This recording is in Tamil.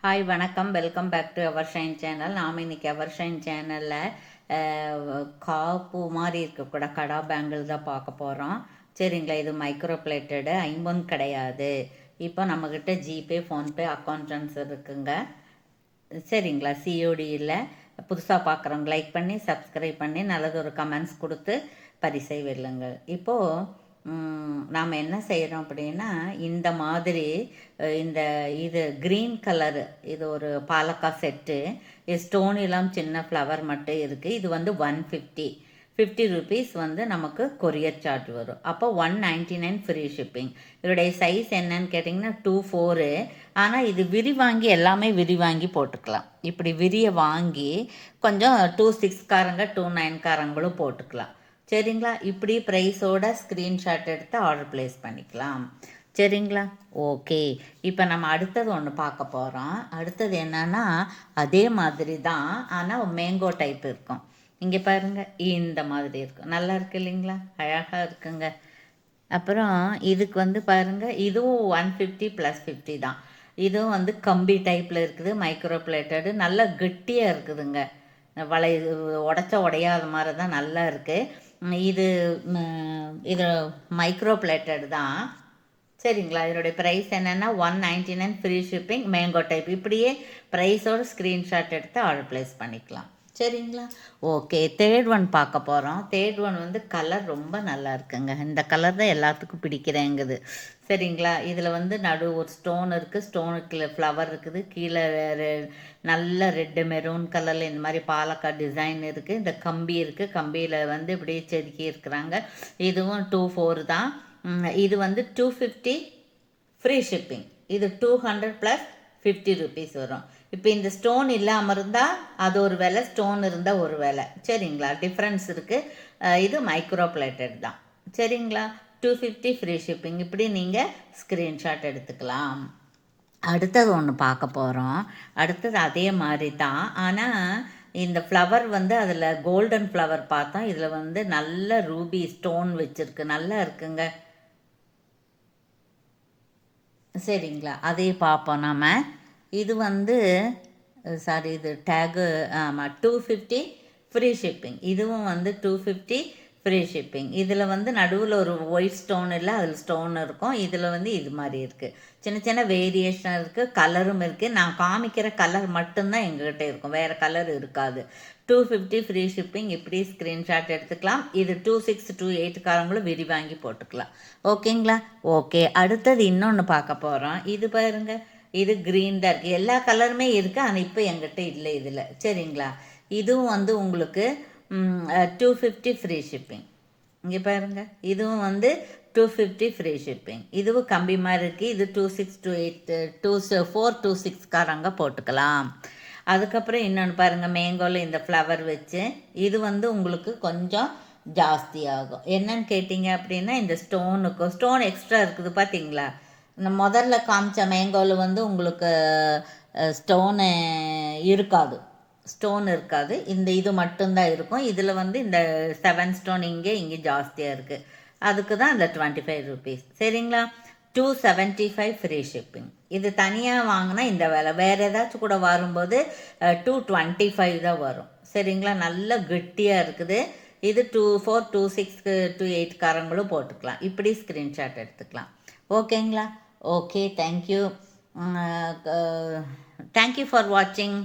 ஹாய் வணக்கம், welcome back to ever shine channel. நாம் இன்றைக்கி எவர் ஷைன் சேனலில் காப்பு மாதிரி இருக்கக்கூட கடா பேங்கிள் தான் பார்க்க போகிறோம். சரிங்களா, இது மைக்ரோ பிளேட்டடு, ஐம்பொன் கிடையாது. இப்போ நம்மக்கிட்ட ஜிபே, ஃபோன்பே அக்கௌண்ட் ட்ரான்ஸ்ஃபர் இருக்குங்க. சரிங்களா, சிஓடியில் புதுசாக பார்க்குறவங்க லைக் பண்ணி சப்ஸ்கிரைப் பண்ணி நல்லது ஒரு கமெண்ட்ஸ் கொடுத்து பரிசை வெல்லுங்க. இப்போது நாம் என்ன செய்கிறோம் அப்படின்னா, இந்த மாதிரி இந்த இது க்ரீன் கலரு, இது ஒரு பாலக்காய் செட்டு, இது ஸ்டோனிலாம் சின்ன ஃப்ளவர் மட்டும் இருக்குது. இது வந்து 150 rupees வந்து நமக்கு கொரியர் சார்ஜ் வரும். அப்போ 199 ஃப்ரீ ஷிப்பிங். இதோடைய சைஸ் என்னன்னு கேட்டிங்கன்னா 2/4. ஆனால் இது விரிவாங்கி எல்லாமே விரிவாங்கி போட்டுக்கலாம். இப்படி விரிய வாங்கி கொஞ்சம் 2/6 காரங்க 2/9 காரங்களும் போட்டுக்கலாம். சரிங்களா, இப்படி ப்ரைஸோட ஸ்க்ரீன்ஷாட் எடுத்து ஆர்டர் ப்ளேஸ் பண்ணிக்கலாம். சரிங்களா, ஓகே. இப்போ நம்ம அடுத்தது ஒன்று பார்க்க போகிறோம். அடுத்தது என்னன்னா, அதே மாதிரி தான், ஆனால் மேங்கோ டைப் இருக்கும். இங்கே பாருங்கள், இந்த மாதிரி இருக்கும். நல்லா இருக்கு இல்லைங்களா, அழகாக இருக்குங்க. அப்புறம் இதுக்கு வந்து பாருங்கள், இதுவும் 150 + 50 தான். இதுவும் வந்து கம்பி டைப்பில் இருக்குது, மைக்ரோ பிளேட்டடு, நல்லா கெட்டியாக இருக்குதுங்க. உடையாத மாதிரி தான் நல்லா இருக்குது. இது இது மைக்ரோ பிளேட்டட் தான். சரிங்களா, இதனுடைய ப்ரைஸ் என்னென்னா 199 ஃப்ரீ ஷிப்பிங், மேங்கோ டைப். இப்படியே ப்ரைஸோட ஸ்க்ரீன்ஷாட் எடுத்து ஆர்டர் ப்ளேஸ் பண்ணிக்கலாம். சரிங்களா, ஓகே. தேர்ட் ஒன் பார்க்க போகிறோம். தேர்ட் ஒன் வந்து கலர் ரொம்ப நல்லா இருக்குங்க. இந்த கலர் தான் எல்லாத்துக்கும் பிடிக்கிறேங்குது. சரிங்களா, இதில் வந்து ஒரு ஸ்டோன் இருக்குது, ஸ்டோனுக்கு ஃப்ளவர் இருக்குது, கீழே நல்ல ரெட்டு மெரூன் கலரில் இந்த மாதிரி பாலக்காய் டிசைன் இருக்குது. இந்த கம்பி இருக்குது, கம்பியில் வந்து இப்படி செதுக்கி இருக்கிறாங்க. இதுவும் 2/4 தான். இது வந்து 250 ஃப்ரீ ஷிப்பிங். இது 200 + 50 rupees வரும். இப்போ இந்த ஸ்டோன் இல்லாமல் இருந்தால் அது ஒரு விலை, ஸ்டோன் இருந்தால் ஒரு விலை. சரிங்களா, டிஃப்ரென்ஸ் இருக்குது. இது மைக்ரோ பிளேட்டட் தான். சரிங்களா, 250 ஃப்ரீ ஷிப்பிங். இப்படி நீங்கள் ஸ்க்ரீன்ஷாட் எடுத்துக்கலாம். அடுத்தது ஒன்று பார்க்க போகிறோம். அடுத்தது அதே மாதிரி தான், ஆனால் இந்த ஃப்ளவர் வந்து அதில் கோல்டன் ஃப்ளவர் பார்த்தோம். இதில் வந்து நல்ல ரூபி ஸ்டோன் வச்சுருக்கு, நல்லா இருக்குங்க. சரிங்களா, அதே பார்ப்போம் நாம். இது வந்து சாரி, இது டேகு, ஆமாம், 250 ஃப்ரீ ஷிப்பிங். இதுவும் வந்து 250 ஃப்ரீ ஷிப்பிங். இதில் வந்து நடுவில் ஒரு ஒயிட் ஸ்டோன் இல்லை, அதில் ஸ்டோன் இருக்கும். இதில் வந்து இது மாதிரி இருக்குது, சின்ன சின்ன வேரியேஷன் இருக்குது, கலரும் இருக்குது. நான் காமிக்கிற கலர் மட்டும்தான் எங்ககிட்ட இருக்கும், வேறு கலர் இருக்காது. 250 ஃப்ரீ ஷிப்பிங். இப்படி ஸ்க்ரீன்ஷாட் எடுத்துக்கலாம். இது 26, 28 காரங்களும் விரிவாங்கி போட்டுக்கலாம். ஓகேங்களா, ஓகே. அடுத்தது இன்னொன்று பார்க்க போகிறோம். இது பாருங்கள், இது க்ரீன் தான் இருக்குது. எல்லா கலருமே இருக்குது, ஆனால் இப்போ எங்கிட்ட இல்லை இதில். சரிங்களா, இதுவும் வந்து உங்களுக்கு 250 ஃப்ரீ ஷிப்பிங். இங்கே பாருங்கள், இதுவும் வந்து 250 ஃப்ரீ ஷிப்பிங். இதுவும் கம்பி மாதிரி இருக்குது. இது 26, 28, 24, 26 காரங்க போட்டுக்கலாம். அதுக்கப்புறம் இன்னொன்று பாருங்கள், மேங்கோவில் இந்த ஃப்ளவர் வச்சு, இது வந்து உங்களுக்கு கொஞ்சம் ஜாஸ்தி ஆகும். என்னன்னு கேட்டிங்க அப்படின்னா, இந்த ஸ்டோன் எக்ஸ்ட்ரா இருக்குது பார்த்தீங்களா. இந்த முதல்ல காமிச்ச மேங்கோவில் வந்து உங்களுக்கு ஸ்டோனு இருக்காது. இந்த இது மட்டும்தான் இருக்கும். இதில் வந்து இந்த 7 ஸ்டோன் இங்கே ஜாஸ்தியாக இருக்குது. அதுக்கு தான் இந்த 25 rupees. சரிங்களா, 275 ஃப்ரீ ஷிப்பிங். இது தனியாக வாங்கினா இந்த வேலை, வேறு ஏதாச்சும் கூட வரும்போது 225 தான் வரும். சரிங்களா, நல்ல கெட்டியாக இருக்குது. இது 24, 26, 28 காரங்களும் போட்டுக்கலாம். இப்படி ஸ்க்ரீன்ஷாட் எடுத்துக்கலாம். ஓகேங்களா, ஓகே. தேங்க்யூ ஃபார் வாட்சிங்.